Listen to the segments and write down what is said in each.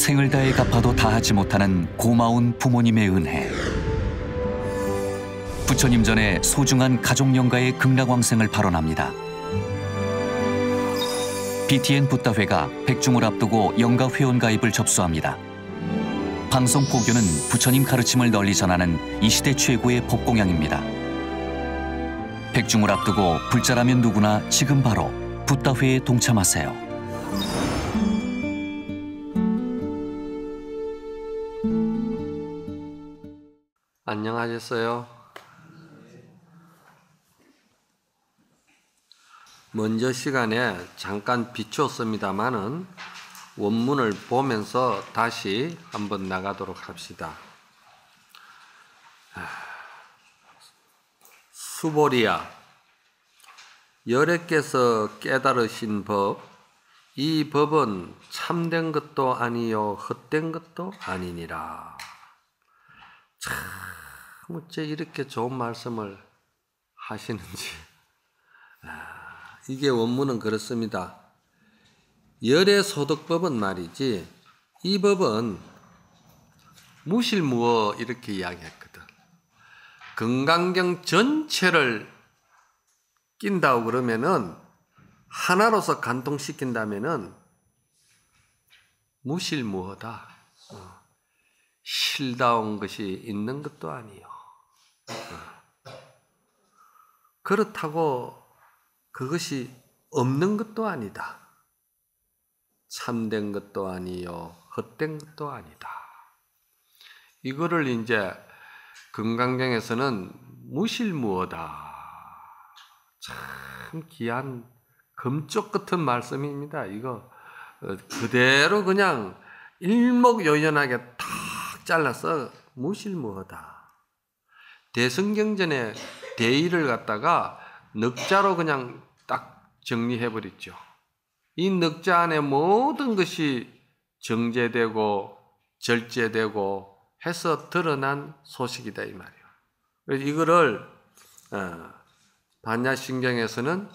생을 다해 갚아도 다하지 못하는 고마운 부모님의 은혜. 부처님 전에 소중한 가족연가의 극락왕생을 발언합니다. BTN 붓다회가 백중을 앞두고 연가 회원가입을 접수합니다. 방송 포교는 부처님 가르침을 널리 전하는 이 시대 최고의 법공양입니다. 백중을 앞두고 불자라면 누구나 지금 바로 붓다회에 동참하세요. 안녕하셨어요? 먼저 시간에 잠깐 비추었습니다마는 원문을 보면서 다시 한번 나가도록 합시다. 수보리야, 열애께서 깨달으신 법, 이 법은 참된 것도 아니요 헛된 것도 아니니라. 참 어째 이렇게 좋은 말씀을 하시는지. 이게 원문은 그렇습니다. 열애소득법은 말이지, 이 법은 무실무어 이렇게 이야기했거든. 금강경 전체를 낀다고 그러면은, 하나로서 간통시킨다면은 무실무어다. 실다운 것이 있는 것도 아니요. 그렇다고 그것이 없는 것도 아니다. 참된 것도 아니요 헛된 것도 아니다. 이거를 이제 금강경에서는 무실무어다. 참 귀한 금쪽 같은 말씀입니다. 이거 그대로 그냥 일목요연하게 탁 잘라서 무실무어다. 대승경전에 대의를 갖다가 넉자로 그냥 딱 정리해버렸죠. 이 넉자 안에 모든 것이 정제되고 절제되고 해서 드러난 소식이다 이 말이에요. 그래서 이거를 반야심경에서는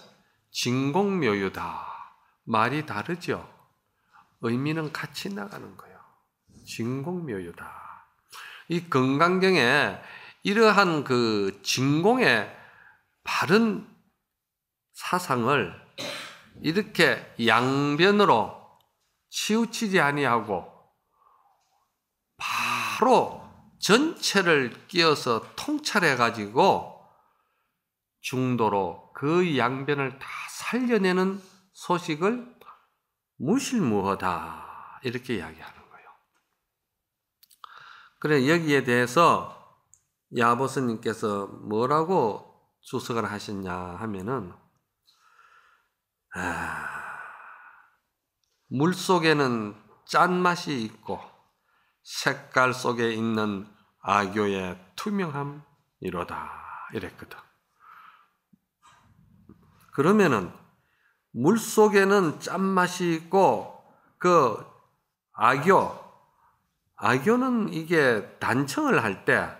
진공묘유다. 말이 다르죠. 의미는 같이 나가는 거예요. 진공묘유다. 이 금강경에 이러한 그 진공의 바른 사상을 이렇게 양변으로 치우치지 아니하고 바로 전체를 끼워서 통찰해 가지고 중도로 그 양변을 다 살려내는 소식을 무실무어다 이렇게 이야기하는 거예요. 그래 여기에 대해서 야보스님께서 뭐라고 주석을 하셨냐 하면은 물 속에는 짠맛이 있고 색깔 속에 있는 아교의 투명함이로다 이랬거든. 그러면은 물 속에는 짠맛이 있고 그 아교는 이게 단청을 할 때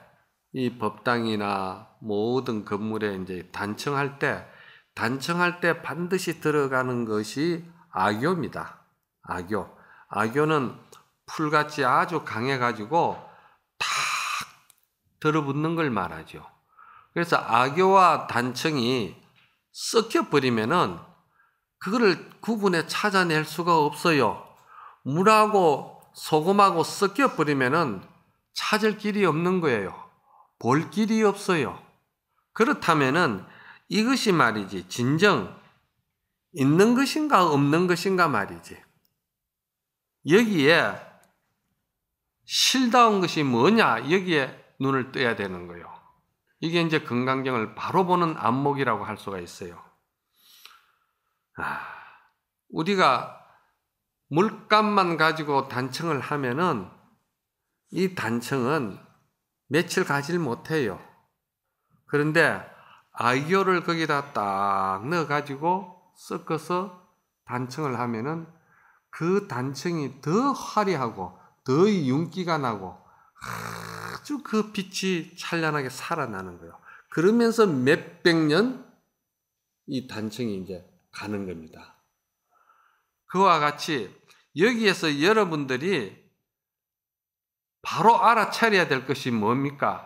이 법당이나 모든 건물에 이제 단청할 때 반드시 들어가는 것이 아교입니다. 아교는 풀같이 아주 강해가지고 탁 들어붙는 걸 말하죠. 그래서 아교와 단청이 섞여버리면은 그거를 구분해 찾아낼 수가 없어요. 물하고 소금하고 섞여버리면은 찾을 길이 없는 거예요. 볼 길이 없어요. 그렇다면은 이것이 말이지 진정 있는 것인가 없는 것인가 말이지. 여기에 실다운 것이 뭐냐 여기에 눈을 떠야 되는 거예요. 이게 이제 금강경을 바로 보는 안목이라고 할 수가 있어요. 우리가 물감만 가지고 단청을 하면은 이 단청은 며칠 가질 못해요. 그런데 아교를 거기다 딱 넣어가지고 섞어서 단청을 하면은 그 단청이 더 화려하고 더 윤기가 나고 아주 그 빛이 찬란하게 살아나는 거예요. 그러면서 몇백 년 이 단청이 이제 가는 겁니다. 그와 같이 여기에서 여러분들이 바로 알아차려야 될 것이 뭡니까?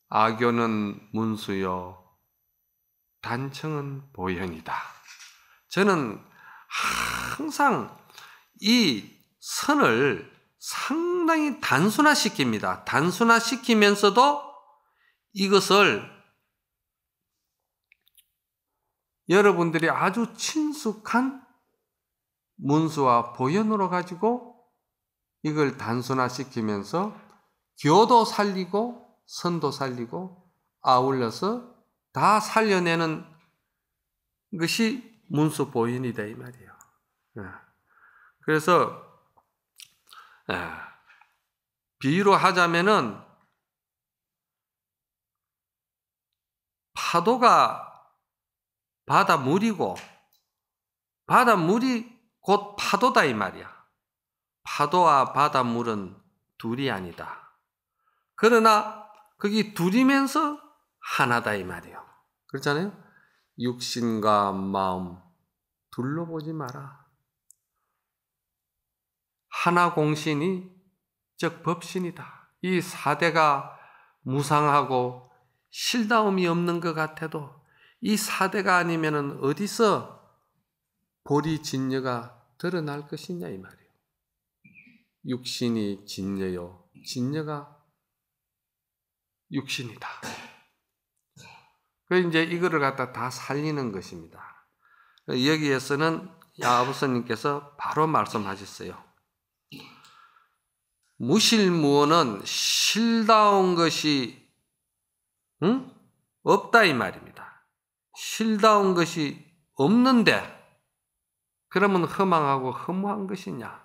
악교는 문수요, 단청은 보현이다. 저는 항상 이 선을 상당히 단순화시킵니다. 단순화시키면서도 이것을 여러분들이 아주 친숙한 문수와 보현으로 가지고 이걸 단순화시키면서 교도 살리고 선도 살리고 아울러서 다 살려내는 것이 문수 보현이다 이 말이에요. 그래서 비유로 하자면은 파도가 바닷물이고 바닷물이 곧 파도다 이 말이야. 파도와 바닷물은 둘이 아니다. 그러나 거기 둘이면서 하나다 이 말이에요. 그렇잖아요. 육신과 마음 둘로 보지 마라. 하나 공신이 즉 법신이다. 이 사대가 무상하고 실다움이 없는 것 같아도 이 사대가 아니면은 어디서 보리 진여가 드러날 것이냐 이 말이에요. 육신이 진여요, 진여가 육신이다. 그 이제 이거를 갖다 다 살리는 것입니다. 여기에서는 아버님께서 바로 말씀하셨어요. 무실무원은 실다운 것이 없다 이 말입니다. 실다운 것이 없는데 그러면 허망하고 허무한 것이냐?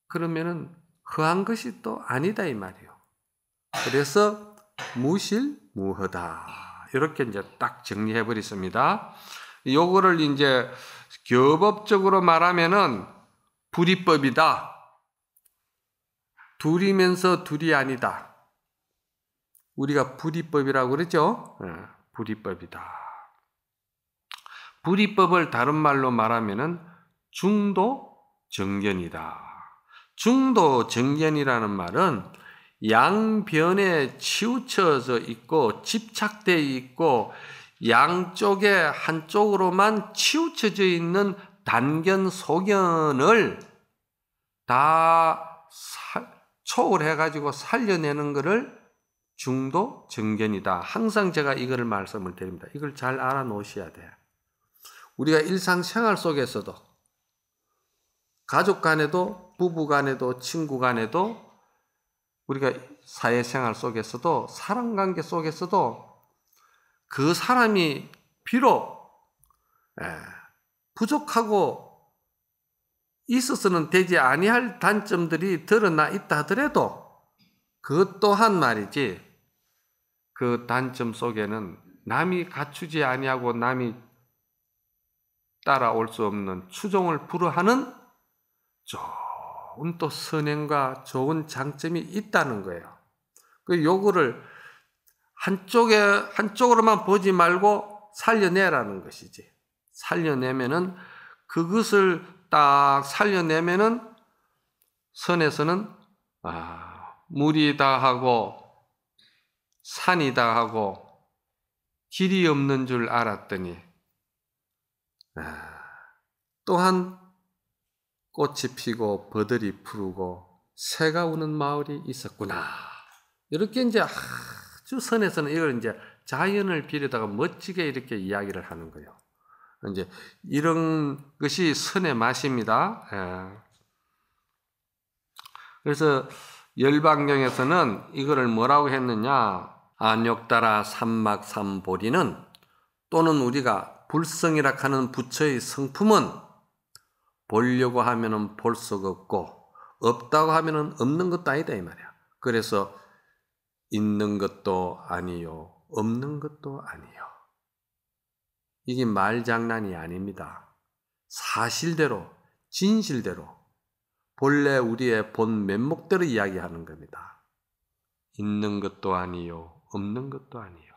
그러면은 허한 것이 또 아니다 이 말이에요. 그래서 무실무허다. 이렇게 이제 딱 정리해 버렸습니다. 요거를 이제 교법적으로 말하면은 불이법이다. 둘이면서 둘이 아니다. 우리가 불이법이라고 그러죠? 불이법이다. 불이법을 다른 말로 말하면은 중도정견이다. 중도정견이라는 말은 양변에 치우쳐져 있고 집착되어 있고 양쪽에 한쪽으로만 치우쳐져 있는 단견, 소견을 다 초월해가지고 살려내는 것을 중도정견이다. 항상 제가 이거를 말씀을 드립니다. 이걸 잘 알아놓으셔야 돼요. 우리가 일상생활 속에서도 가족 간에도 부부 간에도 친구 간에도 우리가 사회생활 속에서도 사람관계 속에서도 그 사람이 비록 부족하고 있어서는 되지 아니할 단점들이 드러나 있다 하더라도 그것 또한 말이지 그 단점 속에는 남이 갖추지 아니하고 남이 따라올 수 없는 추종을 불허하는 좋은 또 선행과 좋은 장점이 있다는 거예요. 그 요거를 한쪽으로만 보지 말고 살려내라는 것이지. 살려내면은 그것을 딱 살려내면은 선에서는 물이다 하고 산이다 하고 길이 없는 줄 알았더니 또한 꽃이 피고 버들이 푸르고 새가 우는 마을이 있었구나. 이렇게 이제 아주 선에서는 이걸 이제 자연을 빌려다가 멋지게 이렇게 이야기를 하는 거예요. 이제 이런 것이 선의 맛입니다. 그래서 열방경에서는 이거를 뭐라고 했느냐? 안욕따라 삼막삼보리는 또는 우리가 불성이라 하는 부처의 성품은 보려고 하면은 볼 수가 없고 없다고 하면은 없는 것도 아니다 이 말이야. 그래서 있는 것도 아니요, 없는 것도 아니요. 이게 말장난이 아닙니다. 사실대로, 진실대로 본래 우리의 본 면목대로 이야기하는 겁니다. 있는 것도 아니요, 없는 것도 아니요.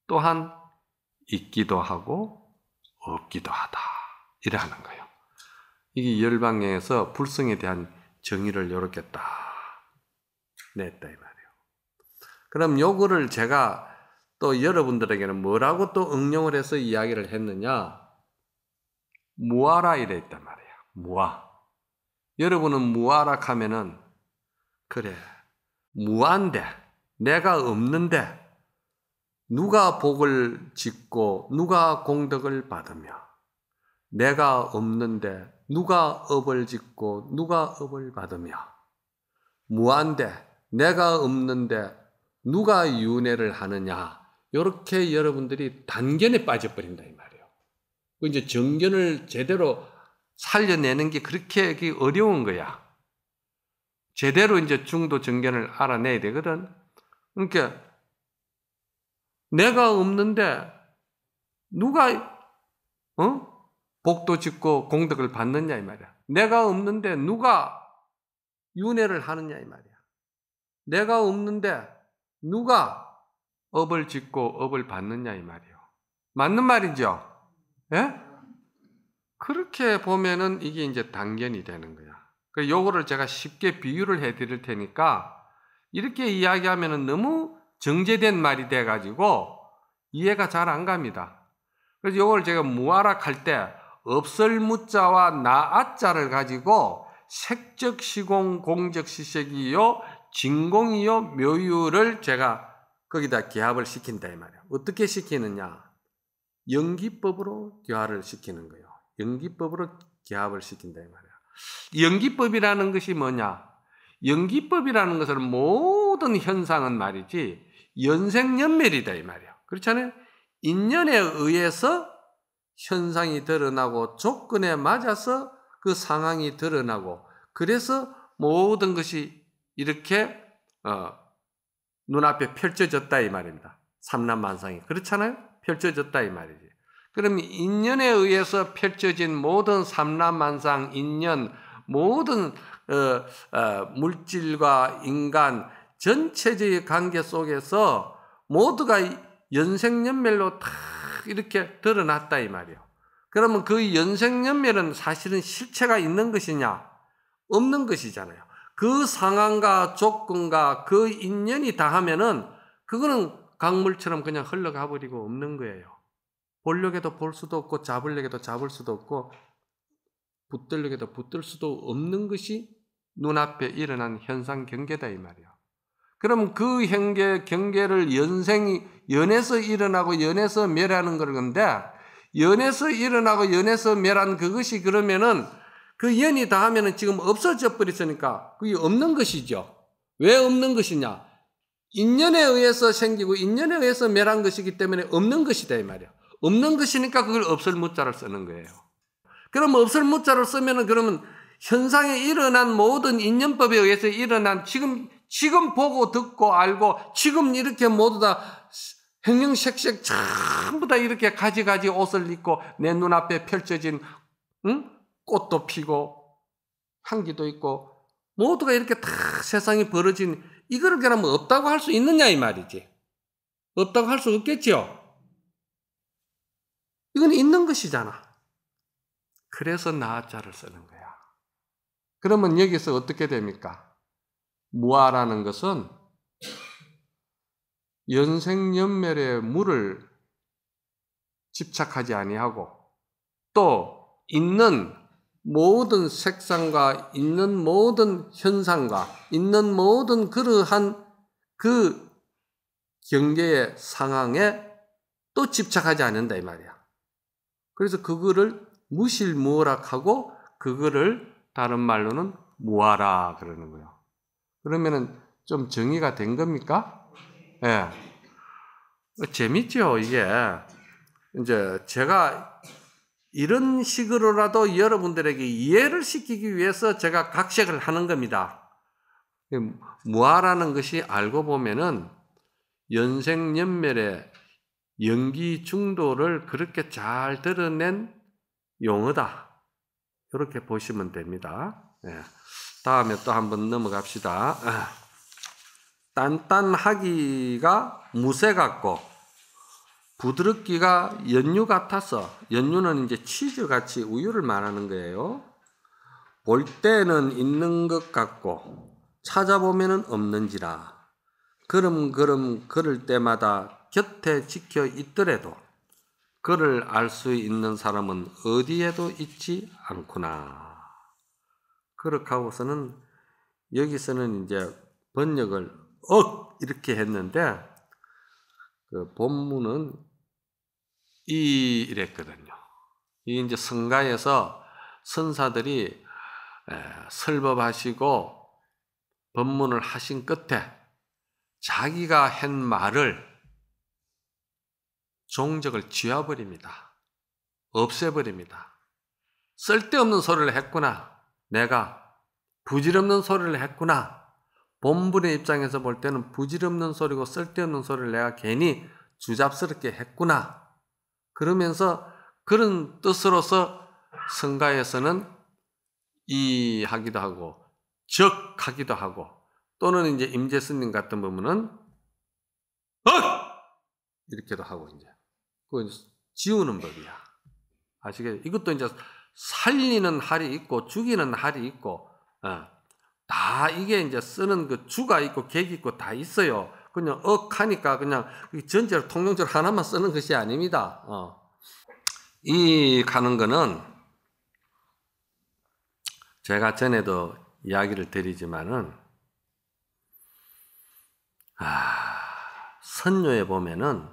또한 있기도 하고 없기도 하다. 이래 하는 거예요. 이게 열방에서 불성에 대한 정의를 이렇게 딱 냈다 이 말이에요. 그럼 요거를 제가 또 여러분들에게는 뭐라고 또 응용을 해서 이야기를 했느냐? 무아라 이래 있단 말이에요. 무아. 여러분은 무아라 하면은 그래 무한데 내가 없는데 누가 복을 짓고 누가 공덕을 받으며 내가 없는데 누가 업을 짓고 누가 업을 받으며 무한데 내가 없는데 누가 윤회를 하느냐 이렇게 여러분들이 단견에 빠져버린다 이 말이에요. 이제 정견을 제대로 살려내는 게 그렇게 어려운 거야. 제대로 이제 중도 정견을 알아내야 되거든. 그러니까 내가 없는데 누가 복도 짓고 공덕을 받느냐 이 말이야. 내가 없는데 누가 윤회를 하느냐 이 말이야. 내가 없는데 누가 업을 짓고 업을 받느냐 이 말이요. 맞는 말이죠? 예? 그렇게 보면은 이게 이제 단견이 되는 거야. 그 요거를 제가 쉽게 비유를 해 드릴 테니까 이렇게 이야기하면은 너무 정제된 말이 돼 가지고 이해가 잘 안 갑니다. 그래서 요걸 제가 무아락 할 때 없을 무자와 나아자를 가지고 색적 시공 공적 시색이요 진공이요 묘유를 제가 거기다 기합을 시킨다 이 말이야. 어떻게 시키느냐? 연기법으로 교화를 시키는 거예요. 연기법으로 기합을 시킨다 이 말이야. 연기법이라는 것이 뭐냐? 연기법이라는 것은 모든 현상은 말이지 연생연멸이다 이 말이야. 그렇잖아요. 인연에 의해서 현상이 드러나고 조건에 맞아서 그 상황이 드러나고 그래서 모든 것이 이렇게 눈앞에 펼쳐졌다 이 말입니다. 삼란만상이 그렇잖아요. 펼쳐졌다 이 말이지. 그럼 인연에 의해서 펼쳐진 모든 삼란만상 인연 모든 물질과 인간 전체적인 관계 속에서 모두가 연생연멸로 다 이렇게 드러났다 이 말이에요. 그러면 그 연생연멸은 사실은 실체가 있는 것이냐? 없는 것이잖아요. 그 상황과 조건과 그 인연이 닿으면은 그거는 강물처럼 그냥 흘러가 버리고 없는 거예요. 보려고도 볼 수도 없고 잡으려고도 잡을 수도 없고 붙들려고도 붙들 수도 없는 것이 눈앞에 일어난 현상 경계다 이 말이에요. 그럼 그 경계를 연에서 일어나고 연에서 멸하는 건데 연에서 일어나고 연에서 멸한 그것이 그러면은 그 연이 닿으면은 지금 없어져 버렸으니까 그게 없는 것이죠. 왜 없는 것이냐? 인연에 의해서 생기고 인연에 의해서 멸한 것이기 때문에 없는 것이다 이 말이야. 없는 것이니까 그걸 없을 무자를 쓰는 거예요. 그럼 없을 무자를 쓰면은 그러면 현상에 일어난 모든 인연법에 의해서 일어난 지금 보고 듣고 알고 지금 이렇게 모두 다 행영색색 전부 다 이렇게 가지가지 옷을 입고 내 눈앞에 펼쳐진 꽃도 피고 향기도 있고 모두가 이렇게 다 세상이 벌어진 이거를 그러면 없다고 할 수 있느냐 이 말이지. 없다고 할 수 없겠죠. 이건 있는 것이잖아. 그래서 나자를 쓰는 거야. 그러면 여기서 어떻게 됩니까? 무아라는 것은 연생연멸의 물을 집착하지 아니하고 또 있는 모든 색상과 있는 모든 현상과 있는 모든 그러한 그 경계의 상황에 또 집착하지 않는다 이 말이야. 그래서 그거를 무실무락하고 그거를 다른 말로는 무아라 그러는 거예요. 그러면은 좀 정의가 된 겁니까? 예. 네. 재밌죠, 이게. 이제 제가 이런 식으로라도 여러분들에게 이해를 시키기 위해서 제가 각색을 하는 겁니다. 무아라는 것이 알고 보면은 연생연멸의 연기 중도를 그렇게 잘 드러낸 용어다. 이렇게 보시면 됩니다. 네. 다음에 또 한번 넘어갑시다. 단단하기가 무쇠 같고 부드럽기가 연유 같아서 연유는 이제 치즈 같이 우유를 말하는 거예요. 볼 때는 있는 것 같고 찾아보면은 없는지라. 그럼 그럴 때마다 곁에 지켜 있더라도 그를 알 수 있는 사람은 어디에도 있지 않구나. 그렇게 하고서는 여기서는 이제 번역을 이렇게 했는데 그 본문은 이랬거든요. 이 이제 성가에서 선사들이 설법하시고 법문을 하신 끝에 자기가 한 말을 종적을 지워버립니다. 없애버립니다. 쓸데없는 소리를 했구나. 내가 부질없는 소리를 했구나. 본분의 입장에서 볼 때는 부질없는 소리고 쓸데없는 소리를 내가 괜히 주잡스럽게 했구나. 그러면서 그런 뜻으로서 성가에서는 하기도 하고 하기도 하고 또는 이제 임재스님 같은 부분은 이렇게도 하고 이제 그거 지우는 법이야. 아시겠죠? 이것도 이제 살리는 할이 있고 죽이는 할이 있고 다 이게 이제 쓰는 그 주가 있고 객이 있고 다 있어요. 그냥 하니까 그냥 전체로 통용적으로 하나만 쓰는 것이 아닙니다. 이 가는 거는 제가 전에도 이야기를 드리지만은 선녀에 보면은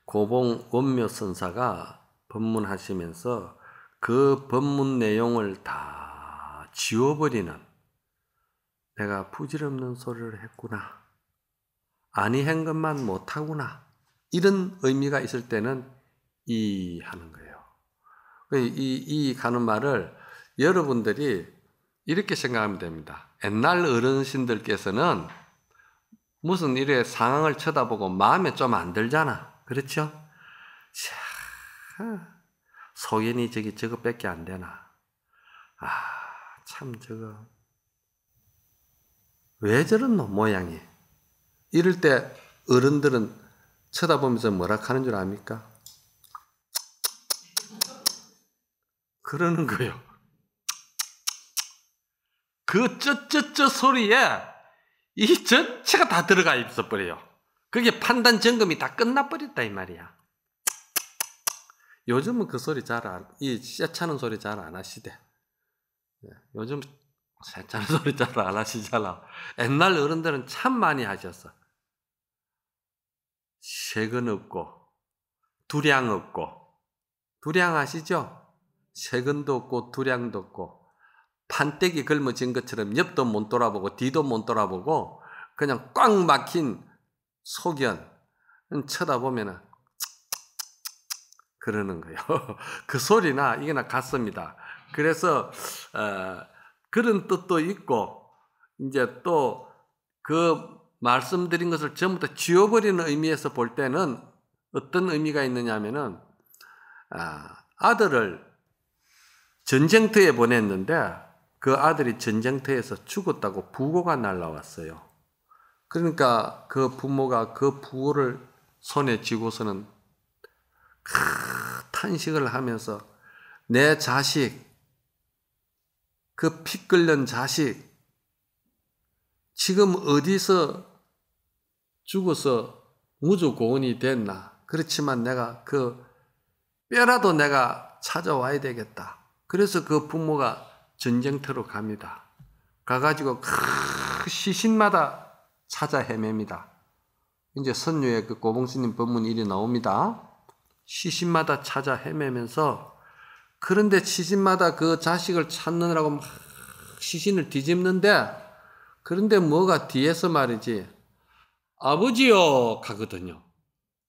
고봉 원묘 선사가 법문하시면서 그 법문 내용을 다 지워버리는 내가 부질없는 소리를 했구나. 아니 한 것만 못하구나. 이런 의미가 있을 때는 하는 거예요. 이 가는 말을 여러분들이 이렇게 생각하면 됩니다. 옛날 어르신들께서는 무슨 일에 상황을 쳐다보고 마음에 좀 안 들잖아. 그렇죠? 소연이 저거밖에 안 되나. 참 저거 왜 저런 모양이. 이럴 때 어른들은 쳐다보면서 뭐라 하는 줄 압니까? 그러는 거예요. 그 쩌쩌쩌 소리에 이 전체가 다 들어가 있어버려요. 그게 판단 점검이 다 끝나버렸다 이 말이야. 요즘은 그 소리 이 쎄차는 소리 잘 안 하시대. 요즘 쎄차는 소리 잘 안 하시잖아. 옛날 어른들은 참 많이 하셨어. 세근 없고 두량 없고. 두량 아시죠? 세근도 없고 두량도 없고 판때기 걸머진 것처럼 옆도 못 돌아보고 뒤도 못 돌아보고 그냥 꽉 막힌 소견 쳐다보면 그러는 거예요. 그 소리나 이게나 같습니다. 그래서 그런 뜻도 있고 이제 또 그 말씀드린 것을 전부 다 지워버리는 의미에서 볼 때는 어떤 의미가 있느냐 하면은 아들을 전쟁터에 보냈는데 그 아들이 전쟁터에서 죽었다고 부고가 날라왔어요. 그러니까 그 부모가 그 부고를 손에 쥐고서는 탄식을 하면서 내 자식, 그 피 끓는 자식 지금 어디서 죽어서 무주고원이 됐나. 그렇지만 내가 그 뼈라도 내가 찾아와야 되겠다. 그래서 그 부모가 전쟁터로 갑니다. 가가지고 시신마다 찾아 헤맵니다. 이제 선유의 그 고봉스님 법문 일이 나옵니다. 시신마다 찾아 헤매면서 그런데 시신마다 그 자식을 찾느라고 막 시신을 뒤집는데 그런데 뭐가 뒤에서 말이지 아버지요 가거든요.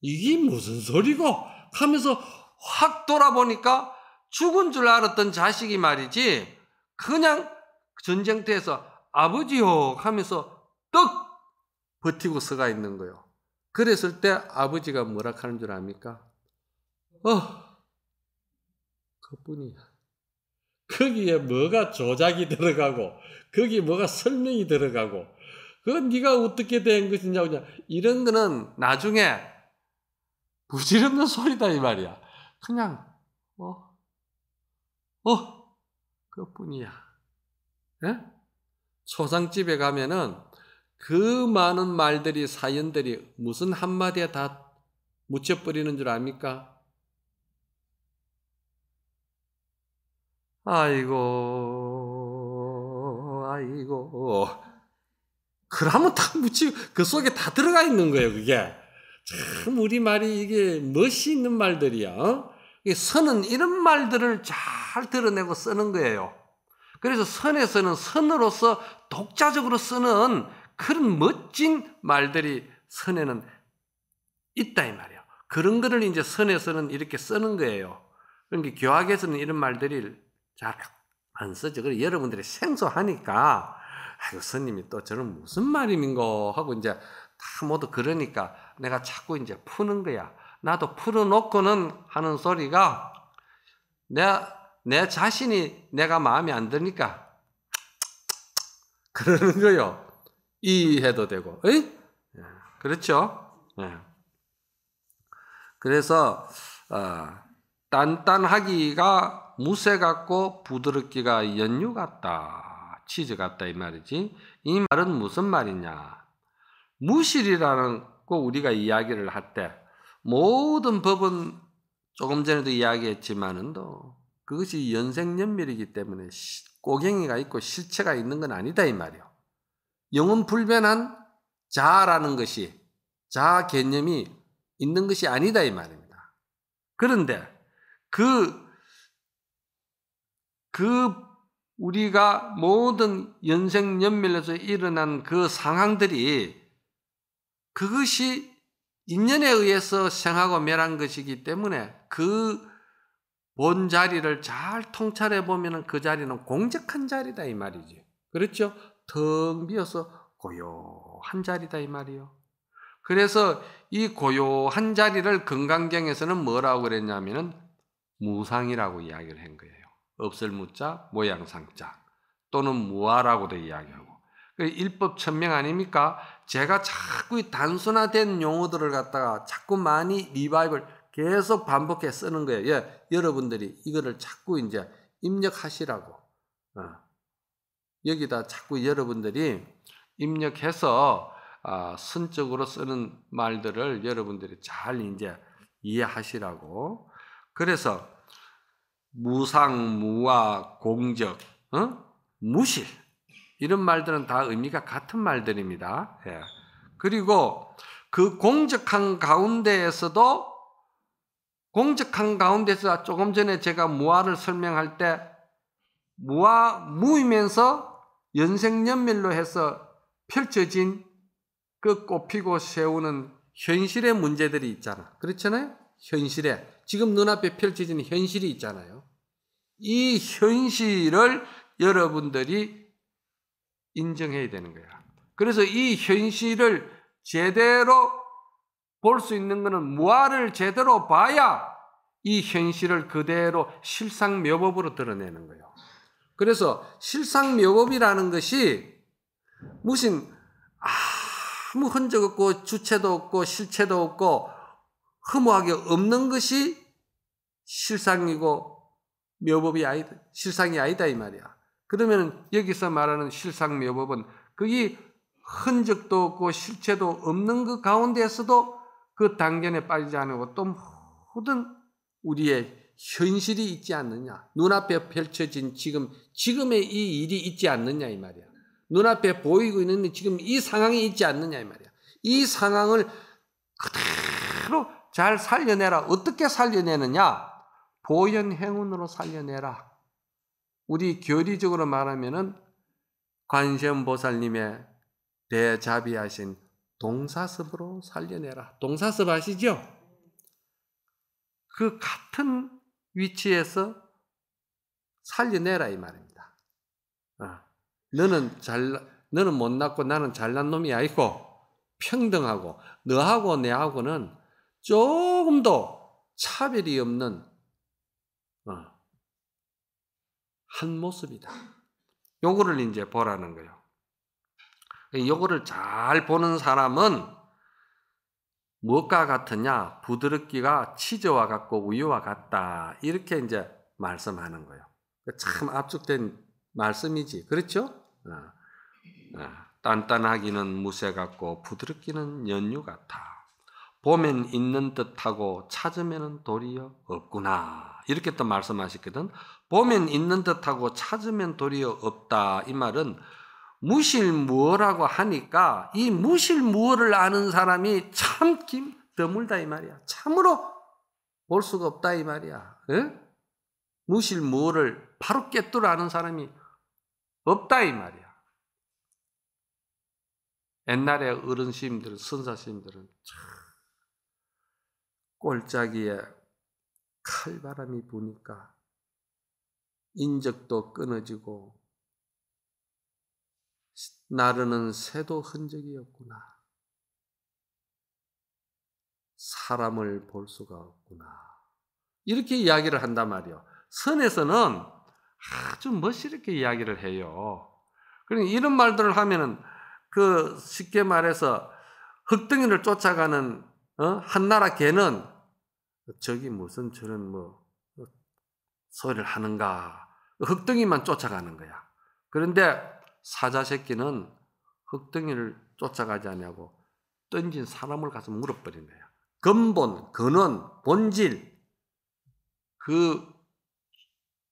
이게 무슨 소리고 하면서 확 돌아보니까 죽은 줄 알았던 자식이 말이지 그냥 전쟁터에서 아버지요 하면서 떡 버티고 서가 있는 거예요. 그랬을 때 아버지가 뭐라 하는 줄 압니까? 그뿐이야. 거기에 뭐가 조작이 들어가고 거기에 뭐가 설명이 들어가고 그건 네가 어떻게 된 것이냐 이런 거는 나중에 부질없는 소리다 이 말이야. 그냥 그뿐이야. 예? 초상집에 가면은 그 많은 말들이, 사연들이 무슨 한마디에 다 묻혀버리는 줄 압니까? 아이고, 아이고. 그러면 다 그 속에 다 들어가 있는 거예요, 그게. 참, 우리말이 이게 멋이 있는 말들이야. 선은 이런 말들을 잘 드러내고 쓰는 거예요. 그래서 선에서는 선으로서 독자적으로 쓰는 그런 멋진 말들이 선에는 있다, 이 말이에요. 그런 거를 이제 선에서는 이렇게 쓰는 거예요. 그러니까 교학에서는 이런 말들이 잘 안 쓰죠. 그래서 여러분들이 생소하니까, 아이고, 스님이 또 저는 무슨 말인가 하고 이제 다 모두 그러니까 내가 자꾸 이제 푸는 거야. 나도 풀어놓고는 하는 소리가 내 자신이 내가 마음에 안 드니까 그러는 거요. 이해도 되고, 에이? 그렇죠? 네. 그래서 단단하기가 무쇠 같고 부드럽기가 연유 같다, 치즈 같다 이 말이지. 이 말은 무슨 말이냐? 무실이라는 거 우리가 이야기를 할 때 모든 법은 조금 전에도 이야기했지만은 그것이 연생연멸이기 때문에 꼬갱이가 있고 실체가 있는 건 아니다 이 말이요. 영은 불변한 자아라는 것이, 자아 개념이 있는 것이 아니다 이 말입니다. 그런데 우리가 모든 연생연멸에서 일어난 그 상황들이 그것이 인연에 의해서 생하고 멸한 것이기 때문에 그 본 자리를 잘 통찰해 보면 그 자리는 공적한 자리다 이 말이지. 그렇죠? 텅 비어서 고요한 자리다 이 말이요. 그래서 이 고요한 자리를 금강경에서는 뭐라고 그랬냐면은 무상이라고 이야기를 한 거예요. 없을 무자, 모양상자 또는 무아라고도 이야기하고. 일법천명 아닙니까? 제가 자꾸 이 단순화된 용어들을 갖다가 자꾸 많이 리바이벌 계속 반복해 쓰는 거예요. 예, 여러분들이 이거를 자꾸 이제 입력하시라고. 여기다 자꾸 여러분들이 입력해서 선적으로 쓰는 말들을 여러분들이 잘 이제 이해하시라고. 그래서 무상, 무아, 공적, 무실 이런 말들은 다 의미가 같은 말들입니다. 예. 그리고 그 공적한 가운데에서 조금 전에 제가 무아를 설명할 때 무이면서 연생연멸로 해서 펼쳐진 그 꽃피고 세우는 현실의 문제들이 있잖아. 그렇잖아요? 현실에 지금 눈앞에 펼쳐지는 현실이 있잖아요. 이 현실을 여러분들이 인정해야 되는 거야. 그래서 이 현실을 제대로 볼 수 있는 것은 무아를 제대로 봐야 이 현실을 그대로 실상묘법으로 드러내는 거예요. 그래서 실상묘법이라는 것이 무슨 아무 흔적 없고 주체도 없고 실체도 없고 허무하게 없는 것이 실상이고 묘법이 아니다, 실상이 아니다 이 말이야. 그러면 여기서 말하는 실상묘법은 그게 흔적도 없고 실체도 없는 그 가운데에서도 그 단견에 빠지지 않고 또 모든 우리의 현실이 있지 않느냐, 눈앞에 펼쳐진 지금의 이 일이 있지 않느냐 이 말이야. 눈앞에 보이고 있는 지금 이 상황이 있지 않느냐 이 말이야. 이 상황을 그대로 잘 살려내라. 어떻게 살려내느냐? 보현행운으로 살려내라. 우리 교리적으로 말하면은 관세음보살님의 대자비하신 동사섭으로 살려내라. 동사섭 아시죠? 그 같은 위치에서 살려내라 이 말입니다. 너는 못났고 나는 잘난 놈이 아니고 평등하고 너하고 내하고는 조금도 차별이 없는 한 모습이다. 요거를 이제 보라는 거예요. 요거를 잘 보는 사람은 무엇과 같으냐? 부드럽기가 치즈와 같고 우유와 같다. 이렇게 이제 말씀하는 거예요. 참 압축된 말씀이지. 그렇죠? 단단하기는 무쇠 같고 부드럽기는 연유 같아. 보면 있는 듯하고 찾으면 도리어 없구나. 이렇게 또 말씀하셨거든. 보면 있는 듯하고 찾으면 도리어 없다. 이 말은 무실무어라고 하니까 이 무실무어를 아는 사람이 참 드물다 이 말이야. 참으로 볼 수가 없다 이 말이야. 에? 무실무어를 바로 깨뚫어 아는 사람이 없다 이 말이야. 옛날에 어른 스님들은, 선사 스님들은 꼴짜기에 칼바람이 부니까 인적도 끊어지고 나르는 새도 흔적이 없구나. 사람을 볼 수가 없구나. 이렇게 이야기를 한단 말이에요. 선에서는 아주 멋있게 이야기를 해요. 그러니까 이런 말들을 하면은 쉽게 말해서 흙덩이를 쫓아가는 한나라 개는 저기 무슨 저런 소리를 하는가. 흙덩이만 쫓아가는 거야. 그런데 사자 새끼는 흙덩이를 쫓아가지 않냐고 던진 사람을 가서 물어버린 거야. 근본, 근원, 본질, 그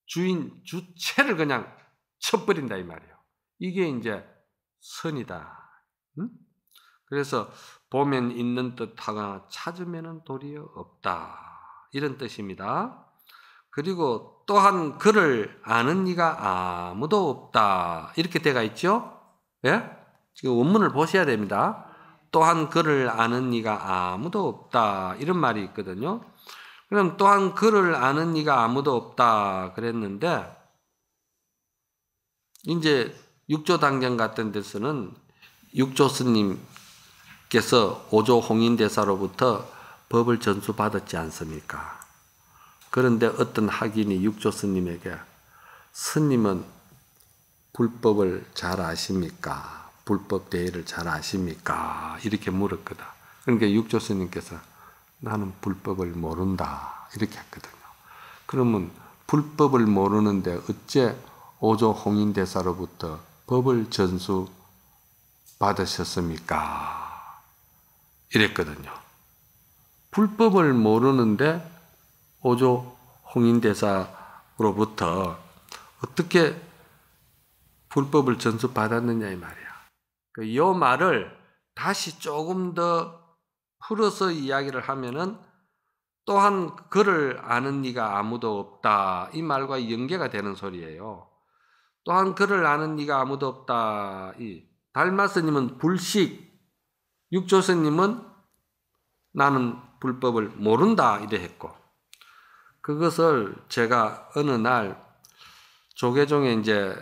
주체를 그냥 쳐버린다 이 말이에요. 이게 이제 선이다. 응? 그래서 보면 있는 듯하거나 찾으면 도리어 없다. 이런 뜻입니다. 그리고 또한 그를 아는 이가 아무도 없다. 이렇게 되어 있죠? 예? 지금 원문을 보셔야 됩니다. 또한 그를 아는 이가 아무도 없다. 이런 말이 있거든요. 그럼 또한 그를 아는 이가 아무도 없다. 그랬는데, 이제 육조당경 같은 데서는 육조 스님께서 오조 홍인대사로부터 법을 전수받았지 않습니까? 그런데 어떤 학인이 육조 스님에게 스님은 불법을 잘 아십니까? 불법 대의를 잘 아십니까? 이렇게 물었거든. 그러니까 육조 스님께서 나는 불법을 모른다. 이렇게 했거든요. 그러면 불법을 모르는데 어째 오조 홍인대사로부터 법을 전수 받으셨습니까? 이랬거든요. 불법을 모르는데 오조 홍인대사로부터 어떻게 불법을 전수 받았느냐 이 말이야. 이 말을 다시 조금 더 풀어서 이야기를 하면은 또한 그를 아는 이가 아무도 없다. 이 말과 연계가 되는 소리예요. 또한 그를 아는 이가 아무도 없다. 이 달마스님은 불식, 육조스님은 나는 불법을 모른다 이래 했고, 그것을 제가 어느 날 조계종에 이제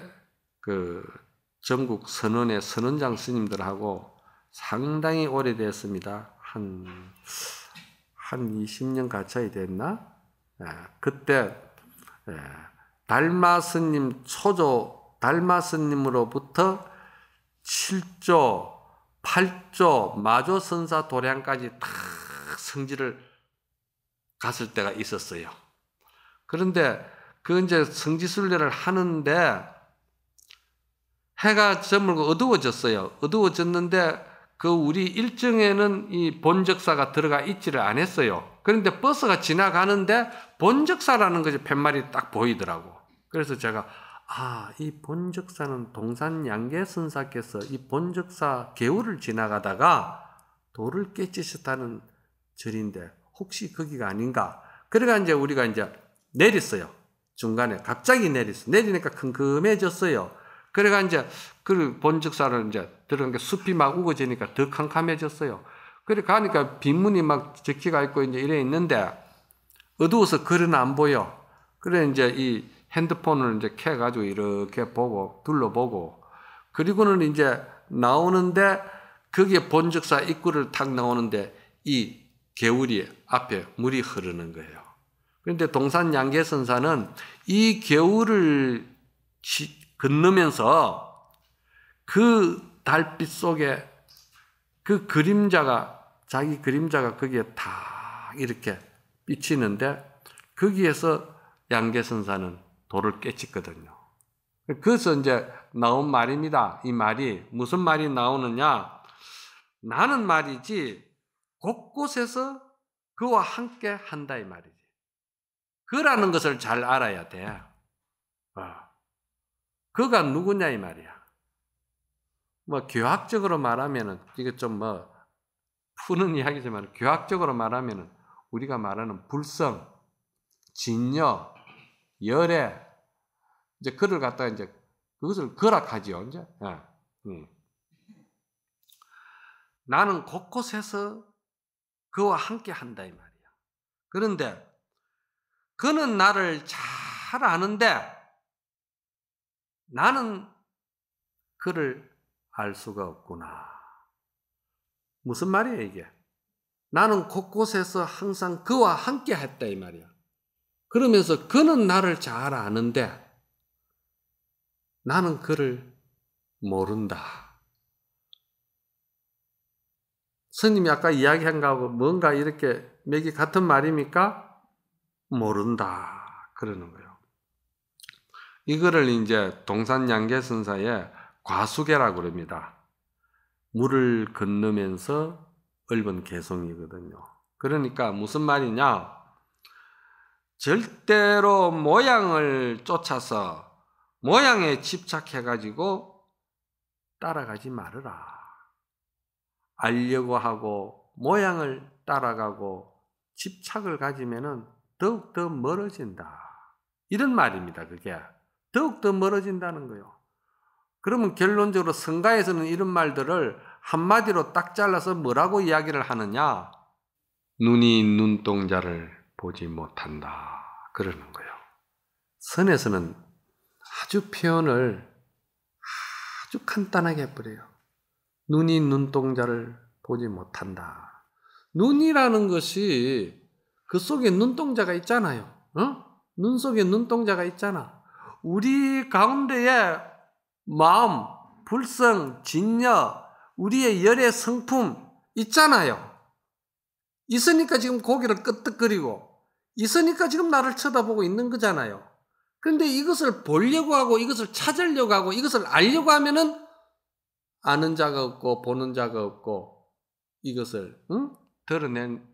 전국 선원의 선원장 스님들하고 상당히 오래됐습니다. 한 20년 가까이 됐나? 그때 달마스님 초조 달마스님으로부터 7조, 8조 마조선사 도량까지 다 성지를 갔을 때가 있었어요. 그런데 이제 성지순례를 하는데 해가 저물고 어두워졌어요. 어두워졌는데 우리 일정에는 이 본적사가 들어가 있지를 않았어요. 그런데 버스가 지나가는데 본적사라는 것이 팻말이 딱 보이더라고. 그래서 제가 이 본적사는 동산양계선사께서 이 본적사 개울을 지나가다가 돌을 깨치셨다는 절인데 혹시 거기가 아닌가? 그래가 이제 우리가 이제 내렸어요. 중간에 갑자기 내렸어요. 내리니까 컴컴해졌어요. 그래가 이제 본적사를 이제 들어간 게 숲이 막 우거지니까 더 캄캄해졌어요. 그래 가니까 빈문이 막 적히가 있고 이제 이래 있는데 어두워서 글은 안 보여. 그래 이제 이 핸드폰을 이제 켜가지고 이렇게 보고 둘러보고 그리고는 이제 나오는데 거기에 본적사 입구를 탁 나오는데 이 개울이 앞에 물이 흐르는 거예요. 그런데 동산양계선사는 이 개울을 건너면서 그 달빛 속에 그 자기 그림자가 거기에 다 이렇게 비치는데 거기에서 양계선사는 돌을 깨쳤거든요. 그래서 이제 나온 말입니다. 이 말이 무슨 말이 나오느냐? 나는 말이지 곳곳에서 그와 함께 한다 이 말이지. 그라는 것을 잘 알아야 돼. 그가 누구냐 이 말이야. 뭐 교학적으로 말하면은 이게 좀 뭐 푸는 이야기지만 교학적으로 말하면은 우리가 말하는 불성, 진여, 열애 이제 그를 갖다가 이제 그것을 거락하지요. 이제 나는 곳곳에서 그와 함께 한다 이 말이야. 그런데 그는 나를 잘 아는데 나는 그를 알 수가 없구나. 무슨 말이에요 이게? 나는 곳곳에서 항상 그와 함께 했다 이 말이야. 그러면서 그는 나를 잘 아는데 나는 그를 모른다. 스님이 아까 이야기한 거하고 뭔가 이렇게 맥이 같은 말입니까? 모른다. 그러는 거예요. 이거를 이제 동산양계선사의 과수계라고 그럽니다. 물을 건너면서 읊은 개송이거든요. 그러니까 무슨 말이냐? 절대로 모양을 쫓아서 모양에 집착해가지고 따라가지 말아라. 알려고 하고 모양을 따라가고 집착을 가지면은 더욱더 멀어진다. 이런 말입니다. 그게 더욱더 멀어진다는 거예요. 그러면 결론적으로 성가에서는 이런 말들을 한마디로 딱 잘라서 뭐라고 이야기를 하느냐? 눈이 눈동자를 보지 못한다. 그러는 거예요. 선에서는 아주 표현을 아주 간단하게 해버려요. 눈이 눈동자를 보지 못한다. 눈이라는 것이 그 속에 눈동자가 있잖아요. 눈 속에 눈동자가 있잖아. 우리 가운데에 마음, 불성, 진여, 우리의 열의 성품 있잖아요. 있으니까 지금 고개를 끄덕거리고 있으니까 지금 나를 쳐다보고 있는 거잖아요. 그런데 이것을 보려고 하고 이것을 찾으려고 하고 이것을 알려고 하면은 아는 자가 없고 보는 자가 없고 이것을 드러낸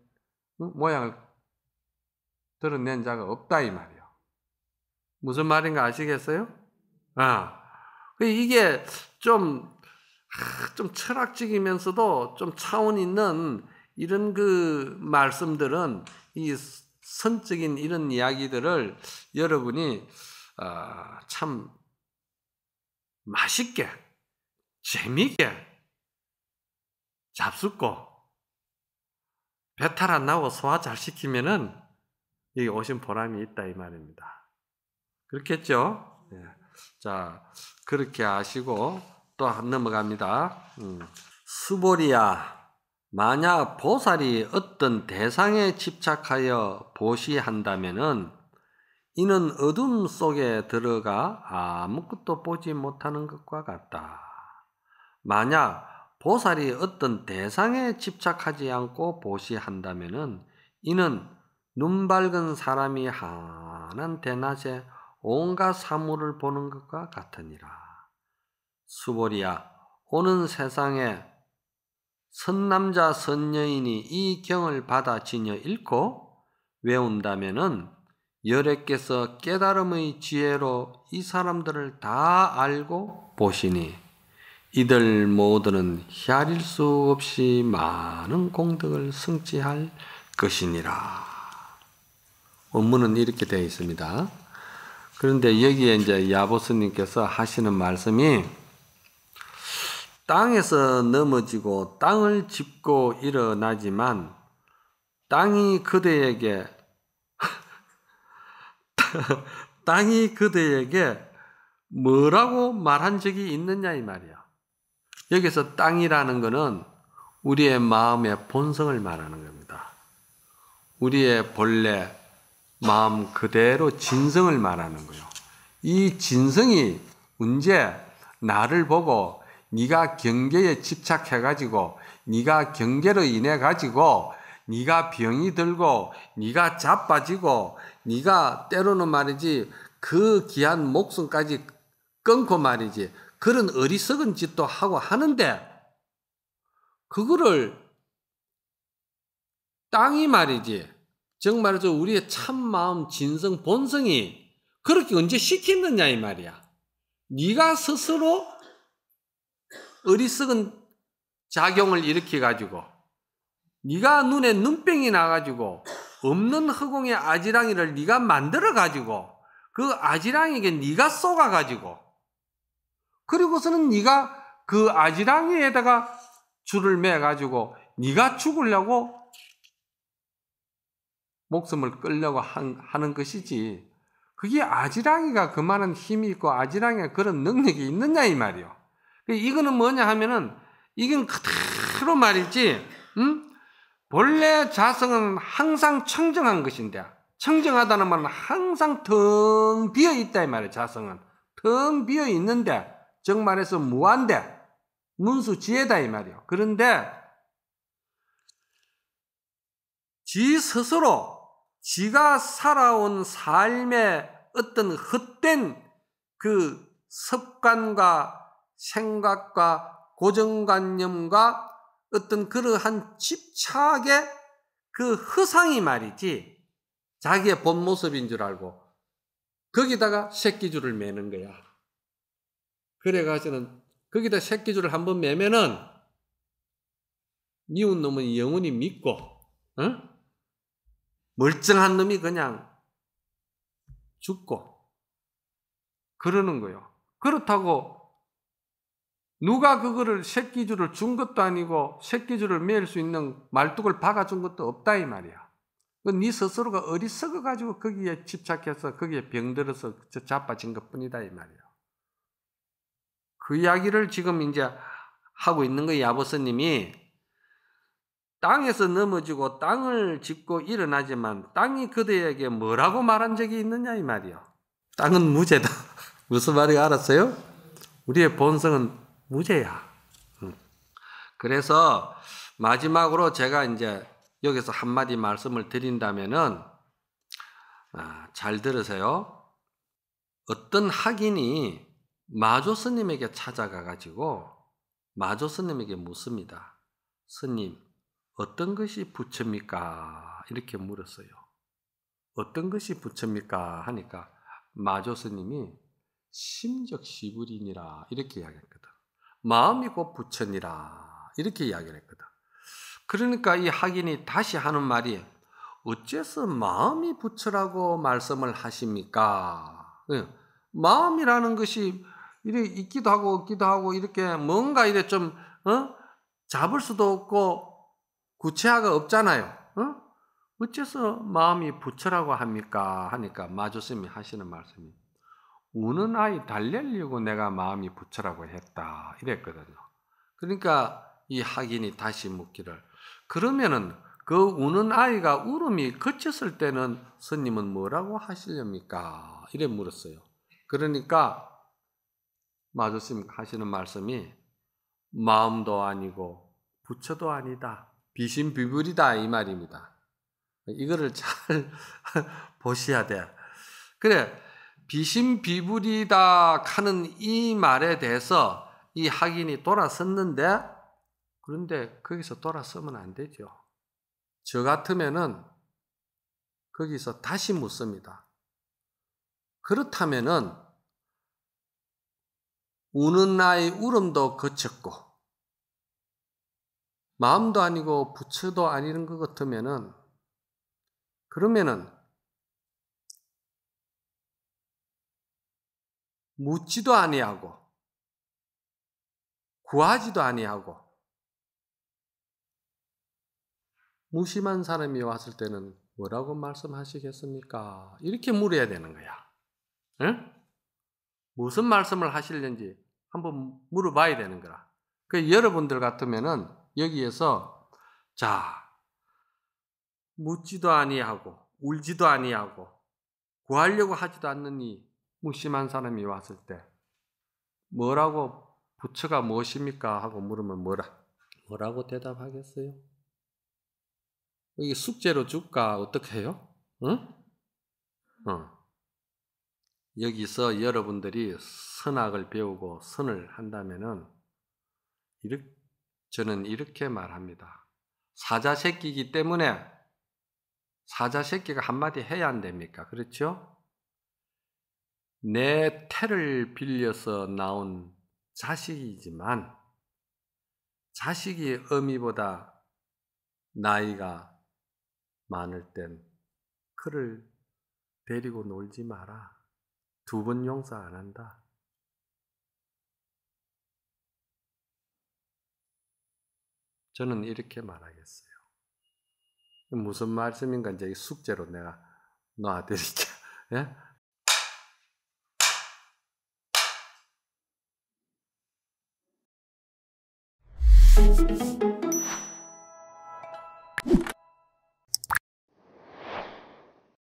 모양을 드러낸 자가 없다 이 말이에요. 무슨 말인가 아시겠어요? 이게 좀 철학적이면서도 좀 차원 있는 이런 그 말씀들은 이 선적인 이런 이야기들을 여러분이 참 맛있게 재미있게 잡숫고 배탈 안 나고 소화 잘 시키면은 여기 오신 보람이 있다 이 말입니다. 그렇겠죠? 네. 자, 그렇게 아시고 또 넘어갑니다. 수보리야, 만약 보살이 어떤 대상에 집착하여 보시한다면은 이는 어둠 속에 들어가 아무것도 보지 못하는 것과 같다. 만약 보살이 어떤 대상에 집착하지 않고 보시한다면은 이는 눈 밝은 사람이 환한 대낮에 온갖 사물을 보는 것과 같으니라. 수보리야, 오는 세상에 선남자 선여인이 이 경을 받아 지녀 읽고 외운다면은 열애께서 깨달음의 지혜로 이 사람들을 다 알고 보시니 이들 모두는 헤아릴 수 없이 많은 공덕을 성취할 것이니라. 원문은 이렇게 되어 있습니다. 그런데 여기에 이제 야보스님께서 하시는 말씀이 땅에서 넘어지고 땅을 짚고 일어나지만 땅이 그대에게 뭐라고 말한 적이 있느냐 이 말이야. 여기서 땅이라는 것은 우리의 마음의 본성을 말하는 겁니다. 우리의 본래 마음 그대로 진성을 말하는 거예요. 이 진성이 언제 나를 보고 네가 경계에 집착해가지고 네가 경계로 인해가지고 네가 병이 들고 네가 자빠지고 네가 때로는 말이지 그 귀한 목숨까지 끊고 말이지. 그런 어리석은 짓도 하고 하는데 그거를 땅이 말이지. 정말로 우리의 참마음, 진성, 본성이 그렇게 언제 시켰느냐 이 말이야. 네가 스스로 어리석은 작용을 일으켜가지고 네가 눈에 눈병이 나가지고 없는 허공의 아지랑이를 네가 만들어가지고 그 아지랑이에게 네가 쏘가가지고 그리고서는 네가 그 아지랑이에다가 줄을 매가지고 네가 죽으려고 목숨을 끌려고 하는 것이지 그게 아지랑이가 그만한 힘이 있고 아지랑이가 그런 능력이 있느냐 이 말이요. 이거는 뭐냐 하면은 이건 그대로 말이지 본래 자성은 항상 청정한 것인데 청정하다는 말은 항상 텅 비어있다 이 말이에요. 자성은 텅 비어있는데 정말해서 무한대 문수지혜다 이 말이에요. 그런데 지 스스로 지가 살아온 삶의 어떤 헛된 그 습관과 생각과 고정관념과 어떤 그러한 집착의 그 허상이 말이지 자기의 본 모습인 줄 알고 거기다가 새끼줄을 매는 거야. 그래가지고는 거기다 새끼줄을 한번 매면은 미운 놈은 영원히 믿고 응? 멀쩡한 놈이 그냥 죽고 그러는 거예요. 그렇다고 누가 그거를 새끼줄을 준 것도 아니고 새끼줄을 매일 수 있는 말뚝을 박아준 것도 없다 이 말이야. 네 스스로가 어리석어 가지고 거기에 집착해서 거기에 병들어서 자빠진 것뿐이다 이 말이야. 그 이야기를 지금 이제 하고 있는 거예요. 아버스님이 땅에서 넘어지고 땅을 짚고 일어나지만 땅이 그대에게 뭐라고 말한 적이 있느냐 이 말이요. 땅은 무죄다. 무슨 말인지 알았어요? 우리의 본성은 무죄야. 그래서 마지막으로 제가 이제 여기서 한마디 말씀을 드린다면은 잘 들으세요. 어떤 학인이 마조 스님에게 찾아가 가지고 마조 스님에게 묻습니다. 스님, 어떤 것이 부처입니까? 이렇게 물었어요. 어떤 것이 부처입니까? 하니까 마조 스님이 심적시불이니라 이렇게 이야기했거든. 마음이 곧 부처니라 이렇게 이야기를 했거든. 그러니까 이 학인이 다시 하는 말이 어째서 마음이 부처라고 말씀을 하십니까? 마음이라는 것이 이렇게 있기도 하고 없기도 하고 이렇게 뭔가 이렇게 좀 잡을 수도 없고 구체화가 없잖아요. 어째서 마음이 부처라고 합니까? 하니까 마조스님이 하시는 말씀이 우는 아이 달래려고 내가 마음이 부처라고 했다 이랬거든요. 그러니까 이 학인이 다시 묻기를 그러면은 그 우는 아이가 울음이 그쳤을 때는 스님은 뭐라고 하시렵니까? 이래 물었어요. 그러니까 마조스님 하시는 말씀이 마음도 아니고 부처도 아니다. 비신비불이다 이 말입니다. 이거를 잘 보셔야 돼. 그래 비신비불이다 하는 이 말에 대해서 이 학인이 돌아섰는데 그런데 거기서 돌아서면 안 되죠. 저 같으면은 거기서 다시 묻습니다. 그렇다면은 우는 아이 울음도 그쳤고 마음도 아니고 부처도 아닌 것 같으면은 그러면은 묻지도 아니하고 구하지도 아니하고 무심한 사람이 왔을 때는 뭐라고 말씀하시겠습니까? 이렇게 물어야 되는 거야. 응? 무슨 말씀을 하시려는지 한번 물어봐야 되는 거라. 그 여러분들 같으면은 여기에서 자 묻지도 아니하고 울지도 아니하고 구하려고 하지도 않는 이 무심한 사람이 왔을 때 뭐라고 부처가 무엇입니까? 하고 물으면 뭐라고 대답하겠어요? 이게 숙제로 줄까? 어떻게 해요? 응? 여기서 여러분들이 선악을 배우고 선을 한다면은 저는 이렇게 말합니다. 사자 새끼이기 때문에 사자 새끼가 한마디 해야 안 됩니까? 그렇죠? 내 태를 빌려서 나온 자식이지만 자식이 어미보다 나이가 많을 땐 그를 데리고 놀지 마라. 2번 용서 안 한다. 저는 이렇게 말하겠어요. 무슨 말씀인가 이제 숙제로 내가 놔드릴게요. 예?